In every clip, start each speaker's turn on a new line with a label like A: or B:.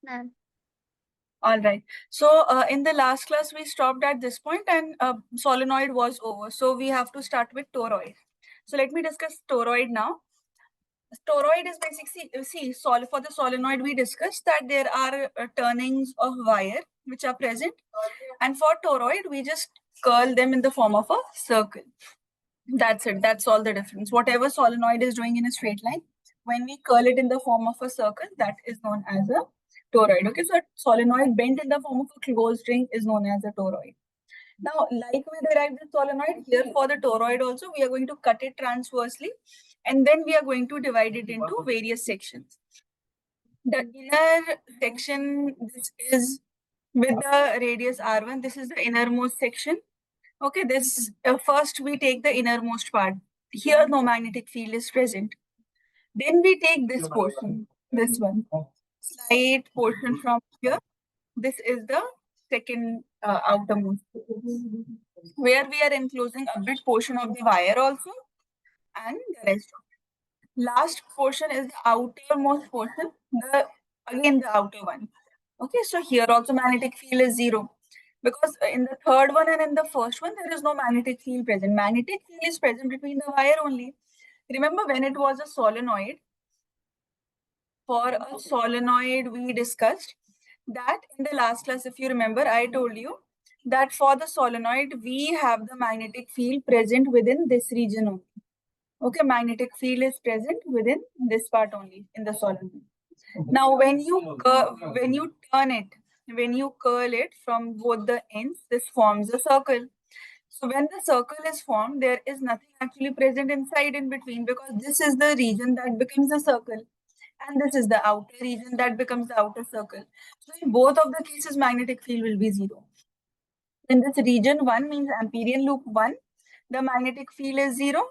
A: ma'am.
B: All right. So in the last class, we stopped at this point and solenoid was over. So we have to start with toroid. So let me discuss toroid now. Toroid is basically, for the solenoid, we discussed that there are turnings of wire which are present. And for toroid, we just curl them in the form of a circle. That's it. That's all the difference. Whatever solenoid is doing in a straight line, when we curl it in the form of a circle, that is known as a toroid. Okay, so a solenoid bent in the form of a closed ring is known as a toroid. Now, like we derived the solenoid, here for the toroid also, we are going to cut it transversely and then we are going to divide it into various sections. The inner section, this is with the radius R1, this is the innermost section. Okay, this first we take the innermost part. Here no magnetic field is present. Then we take this portion, this one, slight portion from here. This is the second outermost, where we are enclosing a bit portion of the wire also and the rest of it. Last portion is the outermost portion, again the outer one. Okay, so here also magnetic field is 0. Because in the third one and in the first one, there is no magnetic field present. Magnetic field is present between the wire only. Remember when it was a solenoid, for a solenoid, we discussed that in the last class, if you remember, I told you that for the solenoid, we have the magnetic field present within this region only. Okay, magnetic field is present within this part only in the solenoid. Now, when you turn it, when you curl it from both the ends, this forms a circle. So when the circle is formed, there is nothing actually present inside in between, because this is the region that becomes a circle. And this is the outer region that becomes the outer circle. So in both of the cases, magnetic field will be 0. In this region 1 means Amperian loop 1, the magnetic field is 0.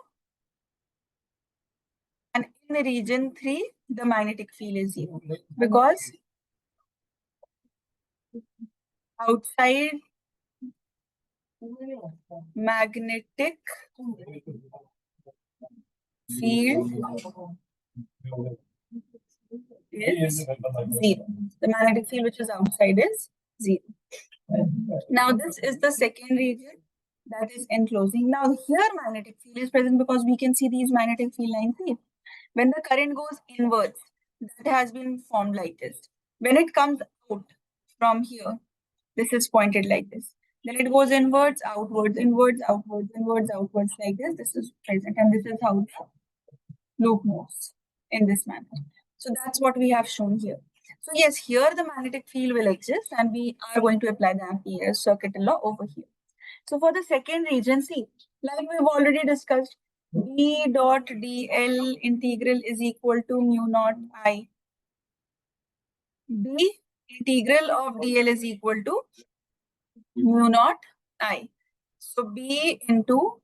B: And in the region 3, the magnetic field is 0. Because outside magnetic field is 0. The magnetic field which is outside is 0. Now this is the second region that is enclosing. Now here magnetic field is present because we can see these magnetic field lines here. When the current goes inwards, that has been formed like this. When it comes out from here, this is pointed like this. Then it goes inwards, outwards, inwards, outwards, inwards, outwards like this. This is present, and this is how the loop moves in this manner. So that's what we have shown here. So yes, here the magnetic field will exist, and we are going to apply the Ampere's circuit law over here. So for the second region, see, like we've already discussed, B dot dl integral is equal to mu naught I. B integral of dl is equal to mu naught I. So B into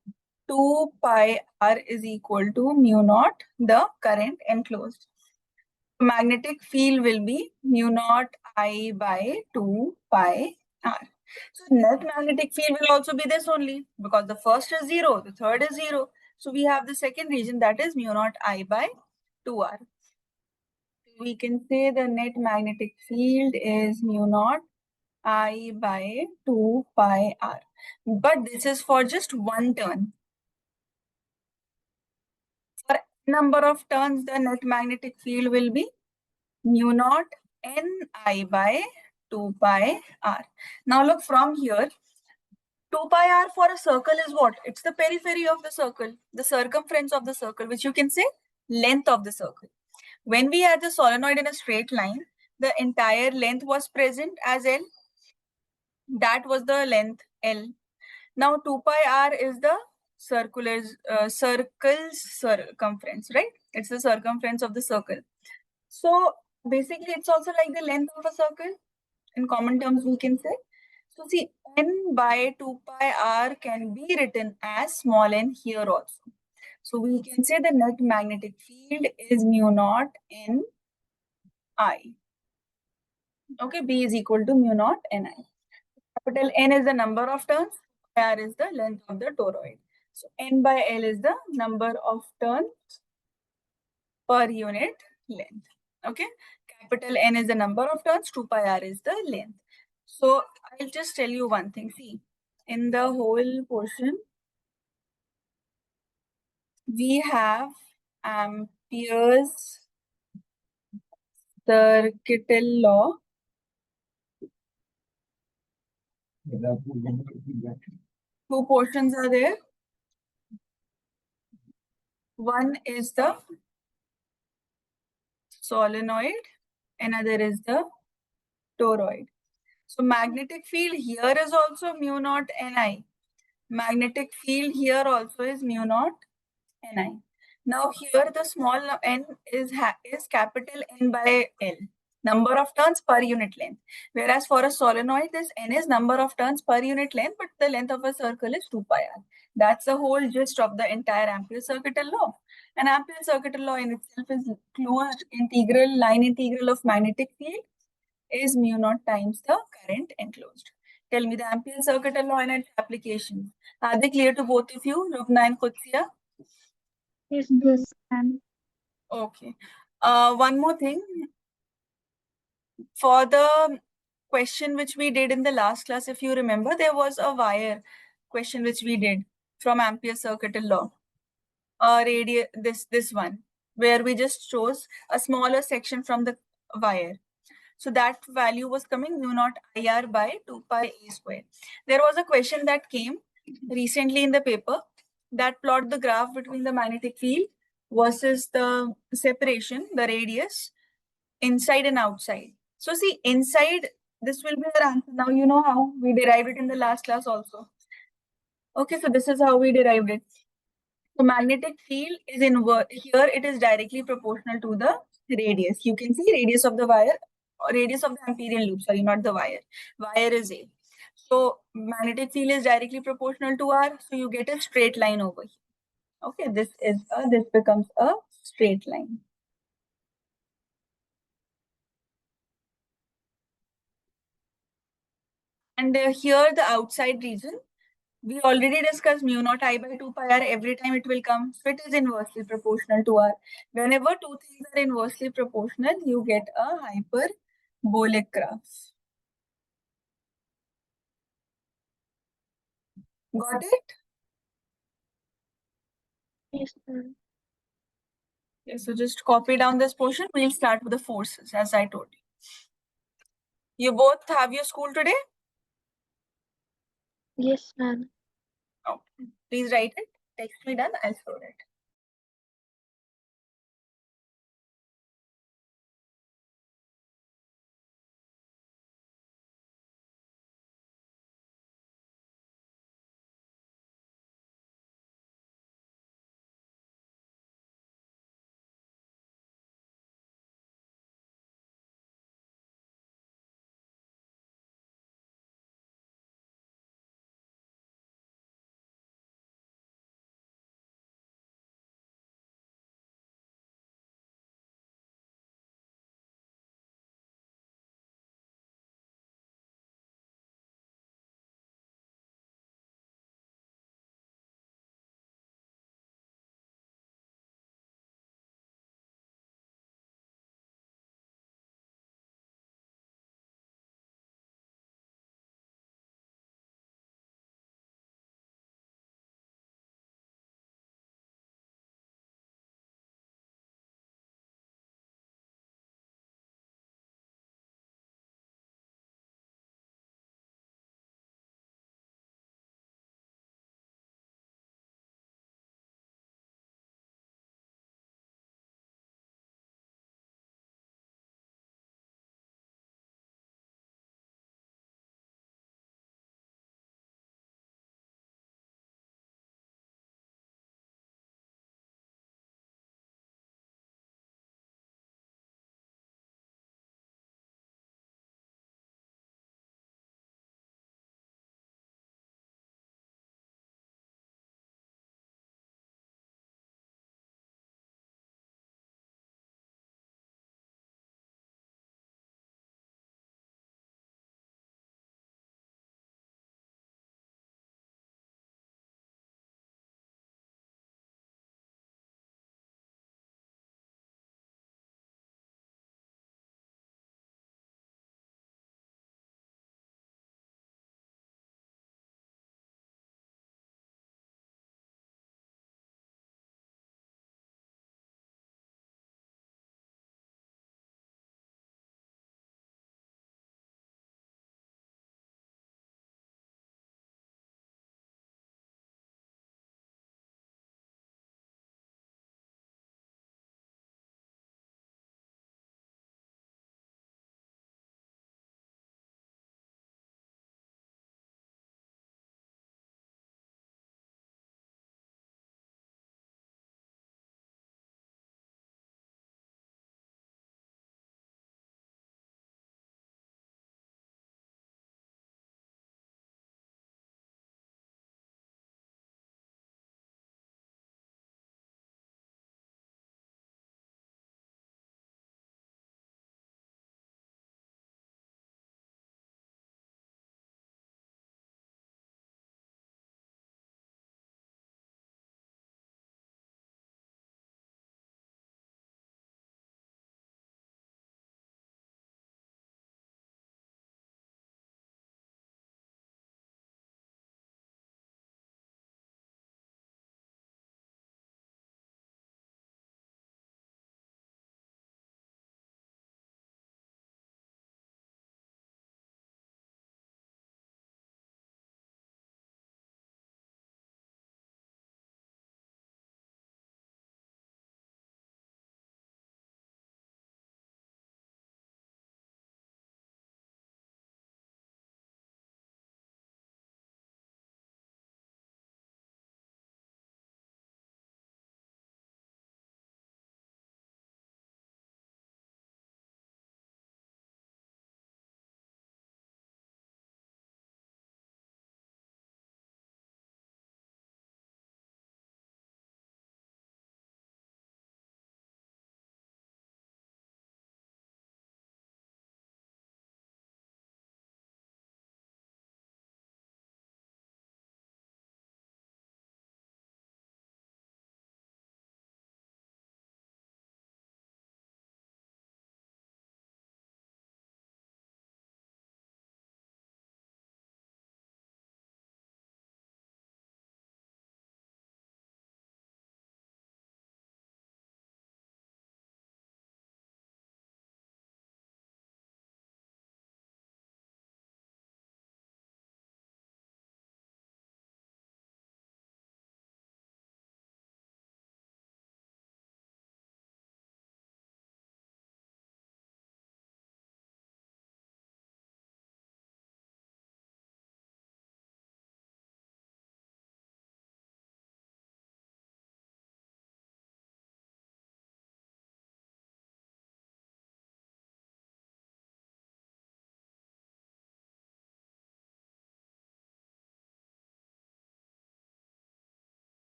B: 2 pi r is equal to mu naught, the current enclosed. Magnetic field will be mu naught I by 2 pi r. So net magnetic field will also be this only, because the first is 0, the third is 0. So we have the second region, that is mu naught I by 2r. We can say the net magnetic field is mu naught I by 2 pi r. But this is for just one turn. For number of turns, the net magnetic field will be mu naught Ni by 2 pi r. Now look from here, 2 pi r for a circle is what? It's the periphery of the circle, the circumference of the circle, which you can say length of the circle. When we had the solenoid in a straight line, the entire length was present as L. That was the length L. Now 2 pi r is the circle's circumference, right? It's the circumference of the circle. So basically, it's also like the length of a circle. In common terms, we can say. So see, n by 2 pi r can be written as small n here also. So we can say the net magnetic field is mu naught n I. Okay, B is equal to mu naught n I. Capital N is the number of turns, R is the length of the toroid. So N by L is the number of turns per unit length. Okay, Capital N is the number of turns, 2 pi r is the length. So I'll just tell you one thing. See, in the whole portion, we have Ampere's circuital law. Two portions are there. One is the solenoid, another is the toroid. So magnetic field here is also mu naught Ni. Magnetic field here also is mu naught Ni. Now here the small n is capital N by L, number of turns per unit length. Whereas for a solenoid, this n is number of turns per unit length, but the length of a circle is 2 pi r. That's the whole gist of the entire Ampere's circuital law. And Ampere's circuital law in itself is closed integral, line integral of magnetic field is mu naught times the current enclosed. Tell me the Ampere's circuital law and its applications. Are they clear to both of you, Rubna and Qudsiya?
A: Yes, ma'am.
B: Okay. One more thing. For the question which we did in the last class, if you remember, there was a wire question which we did from Ampere's circuital law. This one, where we just chose a smaller section from the wire. So that value was coming mu naught IR by 2 pi A square. There was a question that came recently in the paper that plot the graph between the magnetic field versus the separation, the radius, inside and outside. So see, inside, this will be our answer. Now you know how we derived it in the last class also. Okay, so this is how we derived it. So magnetic field is here, it is directly proportional to the radius. You can see radius of the wire, or radius of the Amperian loop, sorry, not the wire. Wire is A. So magnetic field is directly proportional to R, so you get a straight line over here. Okay, this becomes a straight line. And here the outside region, we already discussed mu naught I by 2 pi r. Every time it will come. So it is inversely proportional to r. Whenever two things are inversely proportional, you get a hyperbolic graph. Got it?
A: Yes, ma'am.
B: Okay, so just copy down this portion. We'll start with the forces, as I told you. You both have your school today?
A: Yes, ma'am.
B: Okay. Please write it. Text me done. I'll store it.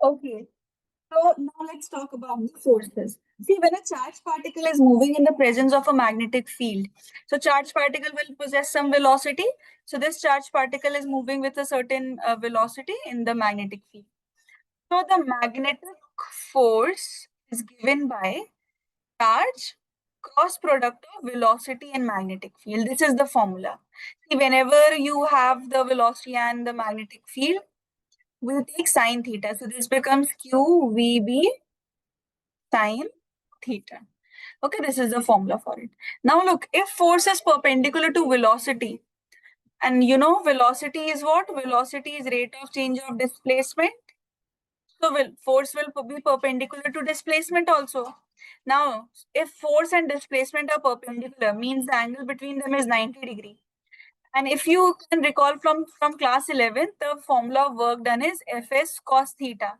B: Okay. So now let's talk about the forces. See, when a charged particle is moving in the presence of a magnetic field, so charged particle will possess some velocity. So this charged particle is moving with a certain velocity in the magnetic field. So the magnetic force is given by charge cross product of velocity and magnetic field. This is the formula. See, whenever you have the velocity and the magnetic field, we'll take sine theta. So this becomes QVB sine theta. Okay, this is the formula for it. Now look, if force is perpendicular to velocity, and you know velocity is what? Velocity is rate of change of displacement. So force will be perpendicular to displacement also. Now, if force and displacement are perpendicular, means the angle between them is 90 degree. And if you can recall from class 11, the formula of work done is Fs cos theta.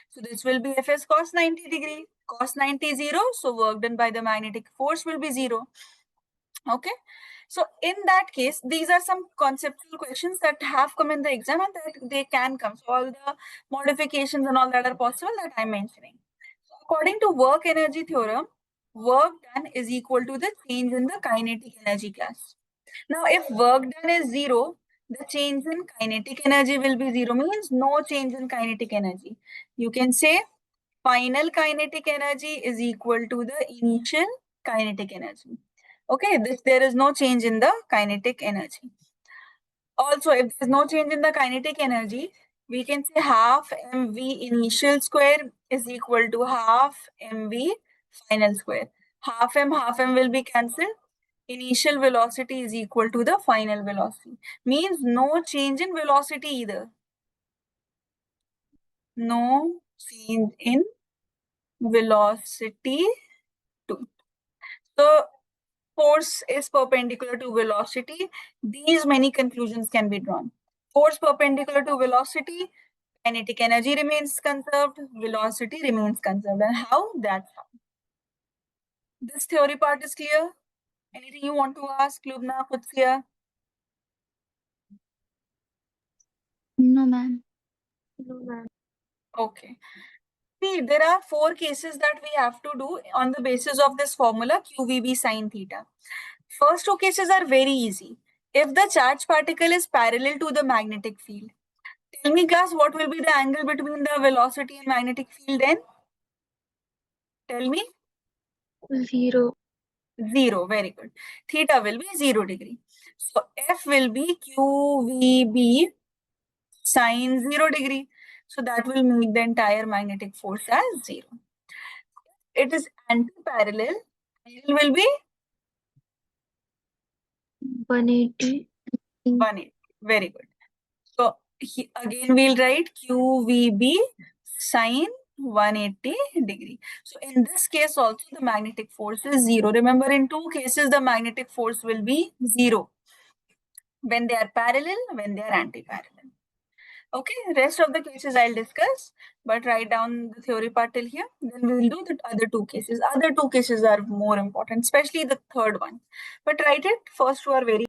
B: So this will be Fs cos 90 degree, cos 90 0. So work done by the magnetic force will be 0. Okay. So in that case, these are some conceptual questions that have come in the exam and that they can come. So all the modifications and all that are possible that I'm mentioning. So according to work energy theorem, work done is equal to the change in the kinetic energy class. Now, if work done is 0, the change in kinetic energy will be 0, means no change in kinetic energy. You can say final kinetic energy is equal to the initial kinetic energy. Okay, there is no change in the kinetic energy. Also, if there is no change in the kinetic energy, we can say half mv initial square is equal to half mv final square. Half m will be cancelled. Initial velocity is equal to the final velocity. Means no change in velocity either. No change in velocity too. So force is perpendicular to velocity. These many conclusions can be drawn. Force perpendicular to velocity, kinetic energy remains conserved, velocity remains conserved. And how? That's how. This theory part is clear. Anything you want to ask, Lubna, Kutsia?
A: No, ma'am. No, ma'am.
B: Okay. See, there are 4 cases that we have to do on the basis of this formula QVB sine theta. First 2 cases are very easy. If the charged particle is parallel to the magnetic field, tell me class, what will be the angle between the velocity and magnetic field then? Tell me.
A: 0.
B: 0, very good. Theta will be 0 degree. So F will be QVB sine 0 degree. So that will make the entire magnetic force as 0. It is anti-parallel. Angle will be
A: 180.
B: 180. Very good. So again we'll write QVB sine 180 degree. So in this case also the magnetic force is 0. Remember, in 2 cases the magnetic force will be 0 when they are parallel, when they are anti-parallel. Okay, rest of the cases I'll discuss, but write down the theory part till here. Then we will do the other 2 cases. Other 2 cases are more important, especially the third one. But write it. First 2 are very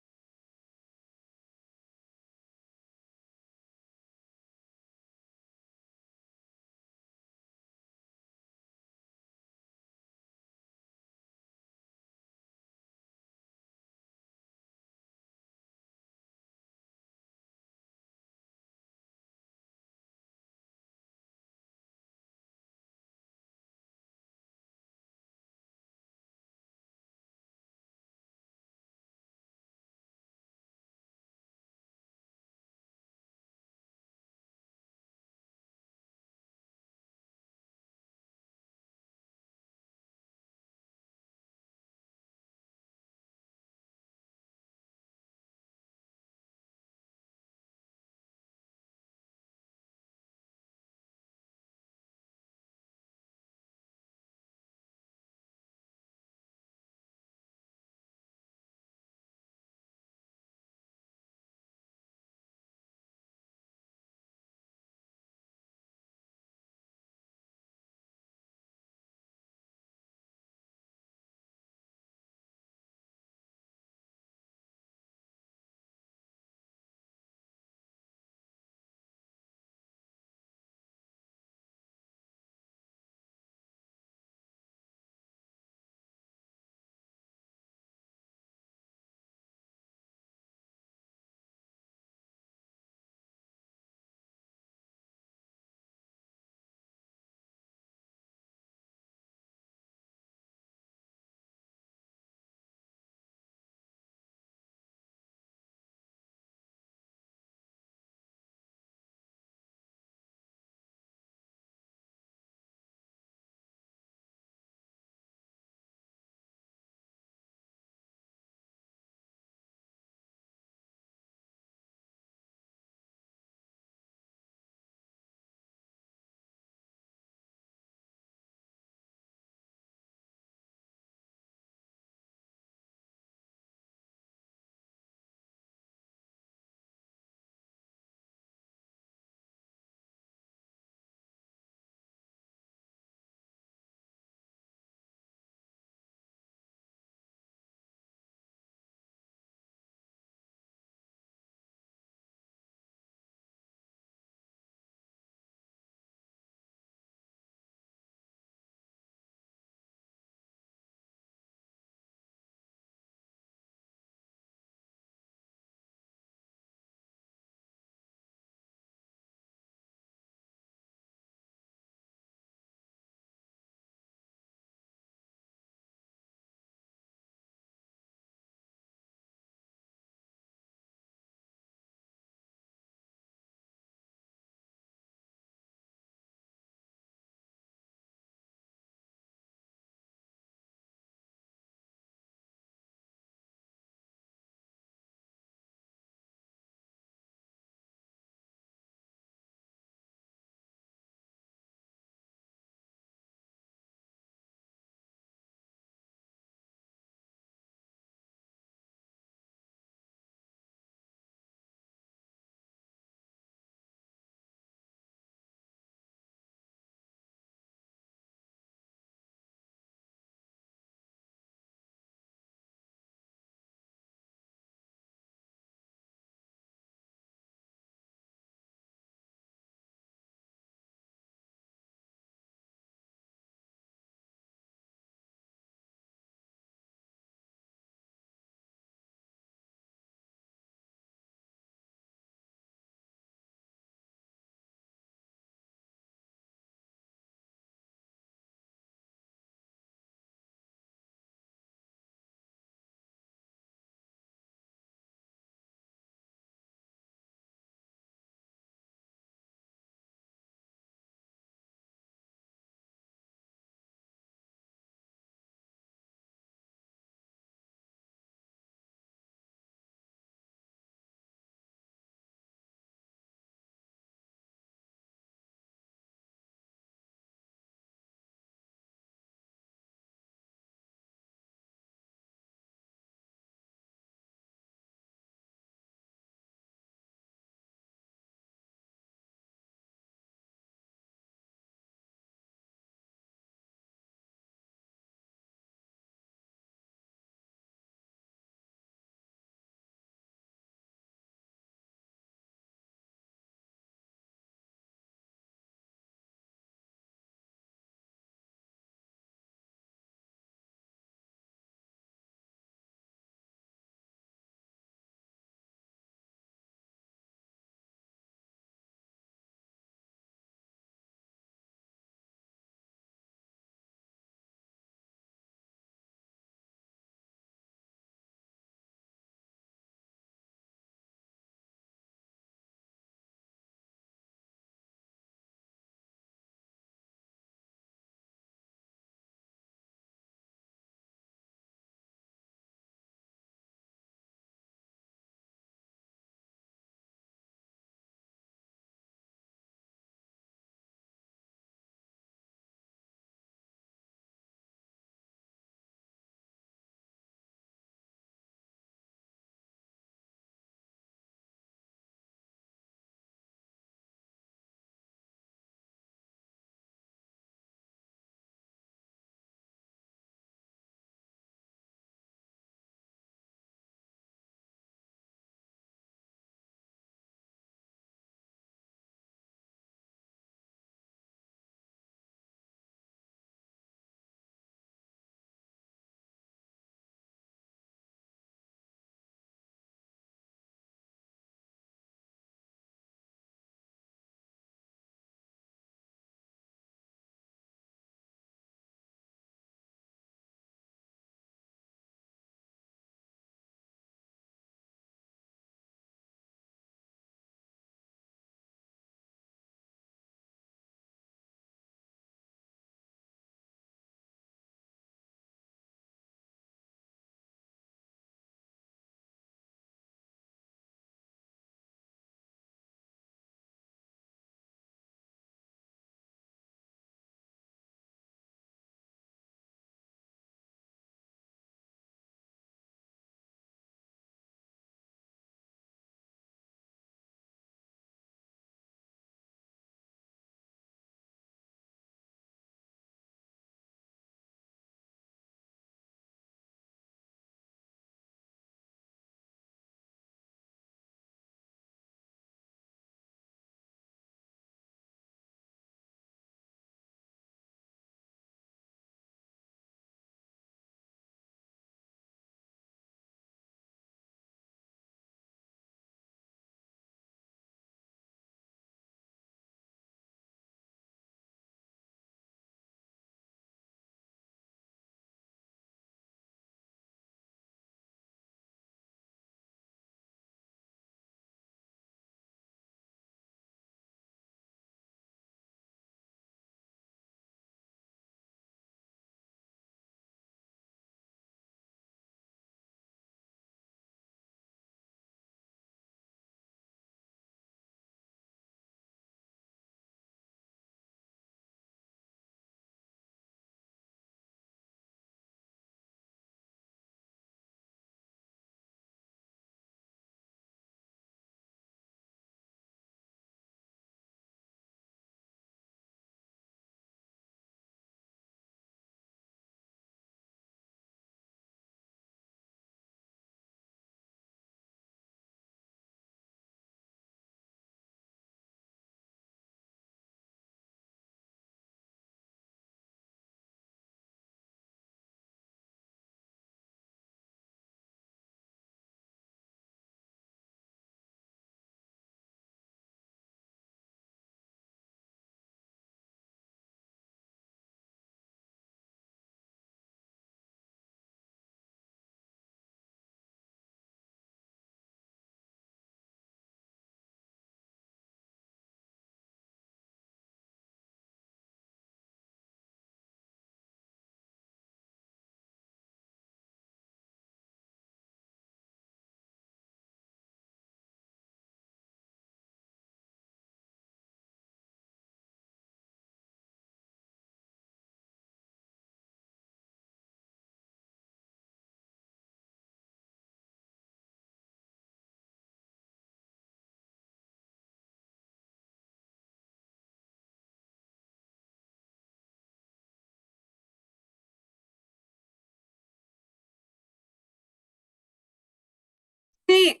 B: See,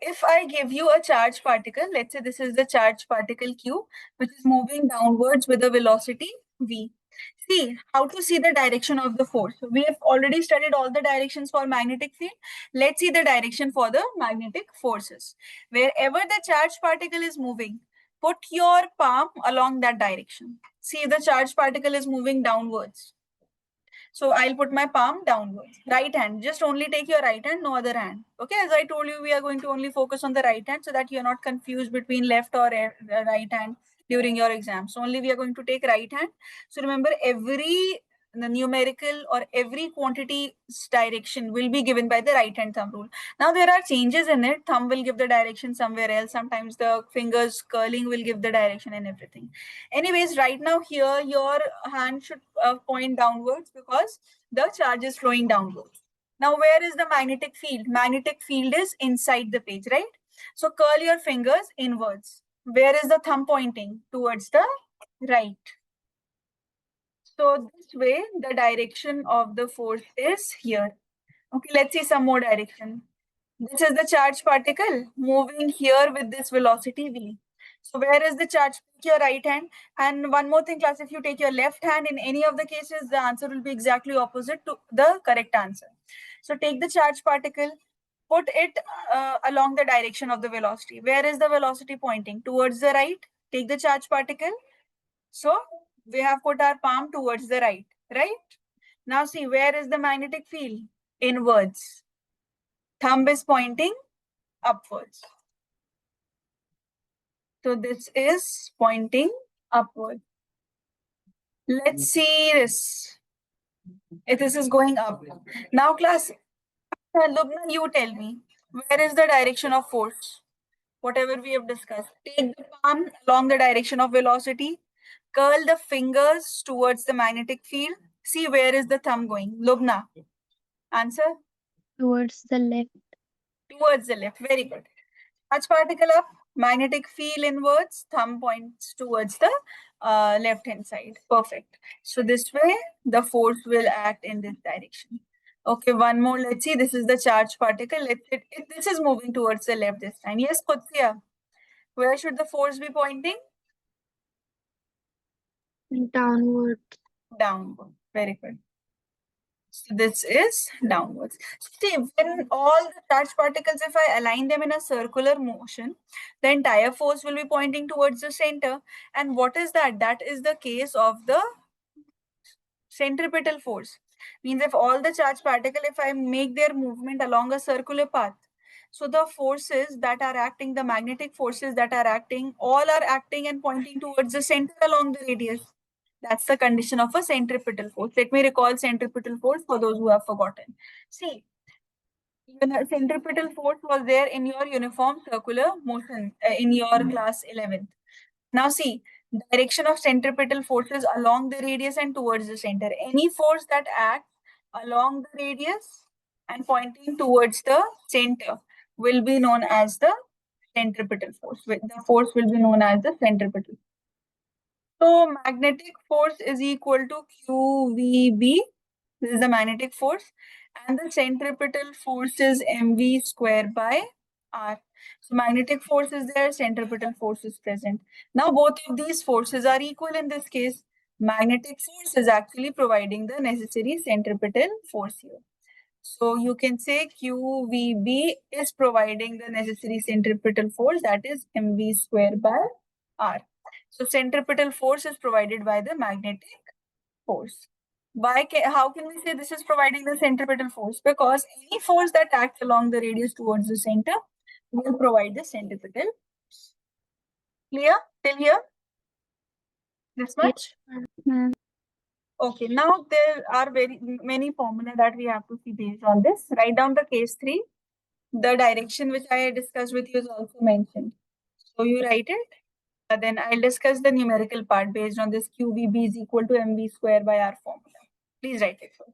B: if I give you a charged particle, let's say this is the charged particle Q, which is moving downwards with a velocity V. See, how to see the direction of the force. We have already studied all the directions for magnetic field. Let's see the direction for the magnetic forces. Wherever the charged particle is moving, put your palm along that direction. See, the charged particle is moving downwards. So I'll put my palm downwards. Right hand, just only take your right hand, no other hand. Okay, as I told you, we are going to only focus on the right hand so that you're not confused between left or right hand during your exam. So only we are going to take right hand. So remember, every the numerical or every quantity direction will be given by the right hand thumb rule. Now there are changes in it. Thumb will give the direction somewhere else. Sometimes the fingers curling will give the direction and everything. Anyways, right now here your hand should point downwards because the charge is flowing downwards. Now where is the magnetic field? Magnetic field is inside the page, right? So curl your fingers inwards. Where is the thumb pointing? Towards the right. So this way the direction of the force is here. Okay, let's see some more direction. This is the charged particle moving here with this velocity v. So where is the charge? Take your right hand. And one more thing, class, if you take your left hand, in any of the cases, the answer will be exactly opposite to the correct answer. So take the charged particle, put it along the direction of the velocity. Where is the velocity pointing? Towards the right. Take the charged particle. So we have put our palm towards the right, right? Now see, where is the magnetic field? Inwards. Thumb is pointing upwards. So this is pointing upward. Let's see this. If this is going up. Now class, Lubna, you tell me, where is the direction of force? Whatever we have discussed. Take the palm along the direction of velocity. Curl the fingers towards the magnetic field. See where is the thumb going. Lubna, answer?
A: Towards the left.
B: Towards the left. Very good. Charge particle up, magnetic field inwards, thumb points towards the left hand side. Perfect. So this way the force will act in this direction. Okay, one more. Let's see. This is the charged particle. This is moving towards the left this time. Yes, Kutsia. Where should the force be pointing?
A: Downward.
B: Downward. Very good. So this is downwards. See, when all the charged particles, if I align them in a circular motion, the entire force will be pointing towards the center. And what is that? That is the case of the centripetal force. Means if all the charged particle, if I make their movement along a circular path, so the forces that are acting, the magnetic forces that are acting, all are acting and pointing towards the center along the radius. That's the condition of a centripetal force. Let me recall centripetal force for those who have forgotten. See, centripetal force was there in your uniform circular motion in your class 11th. Now see, direction of centripetal forces along the radius and towards the center. Any force that acts along the radius and pointing towards the center will be known as the centripetal force. The force will be known as the centripetal. So magnetic force is equal to QVB. This is the magnetic force. And the centripetal force is mv square by r. So magnetic force is there, centripetal force is present. Now both of these forces are equal in this case. Magnetic force is actually providing the necessary centripetal force here. So you can say QVB is providing the necessary centripetal force, that is mv square by r. So centripetal force is provided by the magnetic force. How can we say this is providing the centripetal force? Because any force that acts along the radius towards the center will provide the centripetal. Clear till here? This much?
A: Yes, ma'am.
B: Okay, now there are very many formula that we have to see based on this. Write down the case 3. The direction which I discussed with you is also mentioned. So you write it. Then I'll discuss the numerical part based on this QVB is equal to mv square by r formula. Please write it first.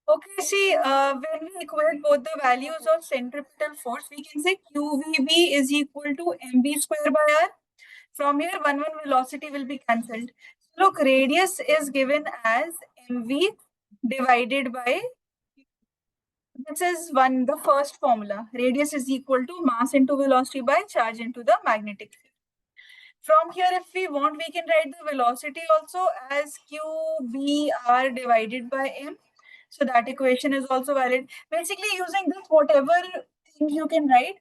B: Okay, see, when we equate both the values of centripetal force, we can say QVB is equal to mv square by r. From here, one velocity will be cancelled. Look, radius is given as mv divided by, this is the first formula. Radius is equal to mass into velocity by charge into the magnetic field. From here, if we want, we can write the velocity also as QBR divided by M. So that equation is also valid. Basically, using this, whatever things you can write.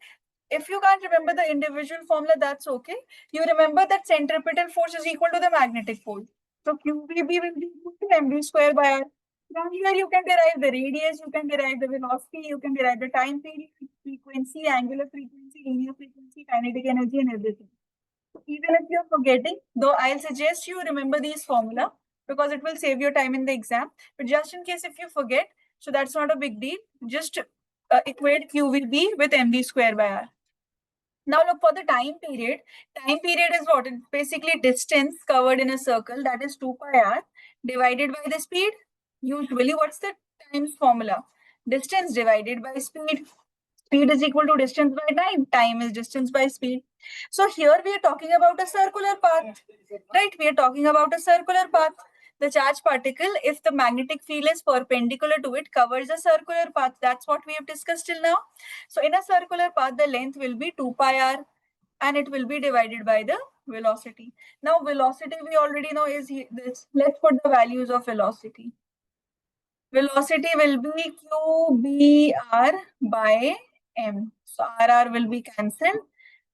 B: If you can't remember the individual formula, that's okay. You remember that centripetal force is equal to the magnetic pole. So QBB will be equal to mv square by r. From here, you can derive the radius, you can derive the velocity, you can derive the time period, frequency, angular frequency, linear frequency, kinetic energy, and everything. Even if you're forgetting, though I'll suggest you remember these formula because it will save your time in the exam. But just in case if you forget, so that's not a big deal. Just equate QVB with mv square by r. Now look for the time period. Time period is what? It's basically distance covered in a circle, that is 2 pi r divided by the speed. Usually, what's the times formula? Distance divided by speed. Speed is equal to distance by time. Time is distance by speed. So here we are talking about a circular path, right? We are talking about a circular path. The charged particle, if the magnetic field is perpendicular to it, covers a circular path. That's what we have discussed till now. So in a circular path, the length will be 2 pi r and it will be divided by the velocity. Now velocity we already know is this. Let's put the values of velocity. Velocity will be QBR by M. So RR will be cancelled.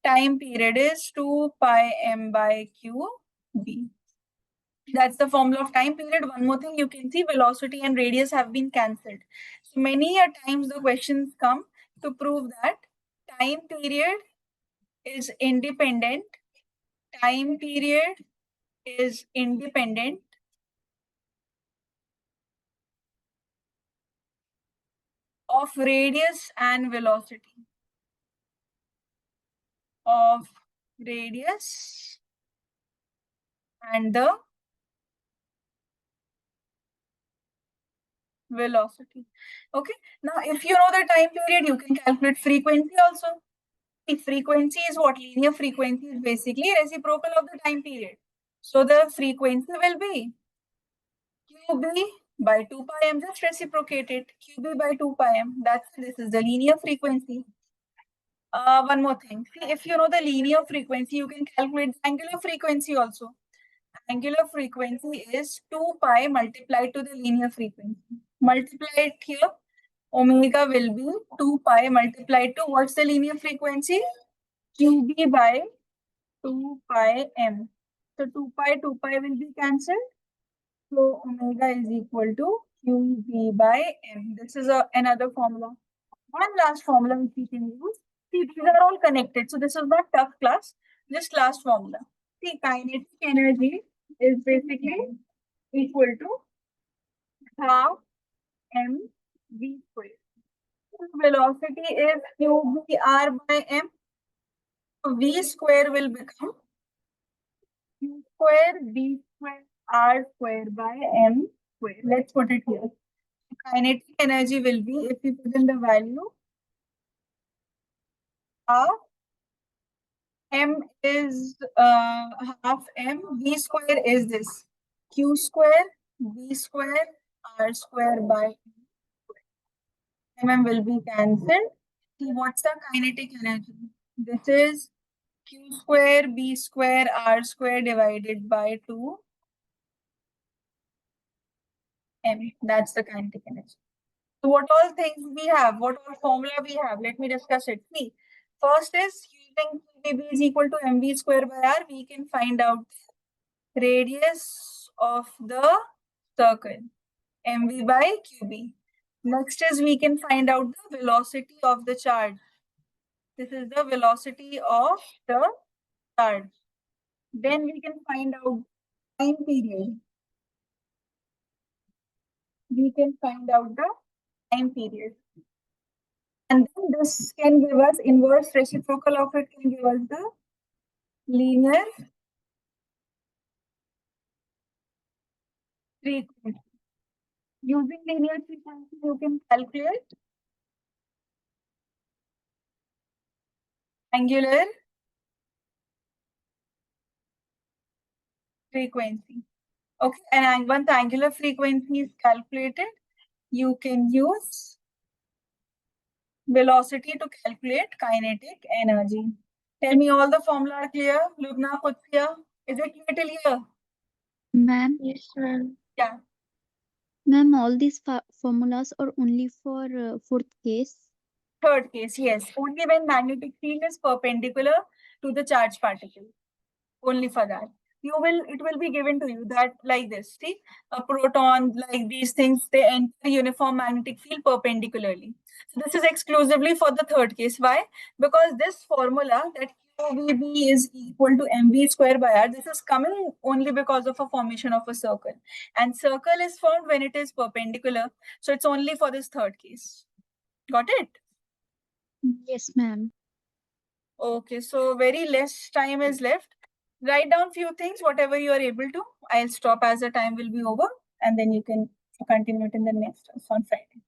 B: Time period is 2 pi M by QB. That's the formula of time period. One more thing, you can see velocity and radius have been cancelled. So many a times the questions come to prove that time period is independent. Time period is independent of radius and velocity. Of radius and the velocity. Okay. Now, if you know the time period, you can calculate frequency also. The frequency is what? Linear frequency is basically reciprocal of the time period. So the frequency will be QB by 2 pi m, just reciprocate it. QB by 2 pi m. This is the linear frequency. One more thing. See, if you know the linear frequency, you can calculate the angular frequency also. Angular frequency is 2 pi multiplied to the linear frequency. Multiplied here, omega will be 2 pi multiplied to what's the linear frequency? QB by 2 pi m. So 2 pi will be cancelled. So omega is equal to QB by m. This is another formula. One last formula which we can use. See, these are all connected. So this is not tough class. Just last formula. See, kinetic energy is basically equal to half mv square. Velocity is qbr by m. So v square will become q square b square r square by m square. Let's put it here. Kinetic energy will be, if we put in the value, half m is half m. V square is this. Q square b square r square by mm will be cancelled. See, what's the kinetic energy? This is q square b square r square divided by 2 m. That's the kinetic energy. So what all things we have? What all formula we have? Let me discuss it. See, first is using QB is equal to mv square by r. We can find out the radius of the circle, mv by qb. Next is we can find out the velocity of the charge. This is the velocity of the charge. Then we can find out time period. We can find out the time period. And then this can give us inverse reciprocal of it can give us the linear frequency. Using linear frequency, you can calculate angular frequency. Okay, and once angular frequency is calculated, you can use velocity to calculate kinetic energy. Tell me, all the formula are clear? Lubna, Kutsiya, is it clear till here?
C: Ma'am,
A: Yes, ma'am.
B: Yeah.
C: ma'am, all these formulas are only for fourth case.
B: Third case, yes. Only when magnetic field is perpendicular to the charged particle. Only for that. It will be given to you that like this. See, a proton, like these things, they enter uniform magnetic field perpendicularly. So this is exclusively for the third case. Why? Because this formula that QVB is equal to mv square by r, this is coming only because of a formation of a circle. And circle is formed when it is perpendicular. So it's only for this third case. Got it?
C: Yes, ma'am.
B: Okay, so very less time is left. Write down few things, whatever you are able to. I'll stop as the time will be over, and then you can continue it in the next on Friday.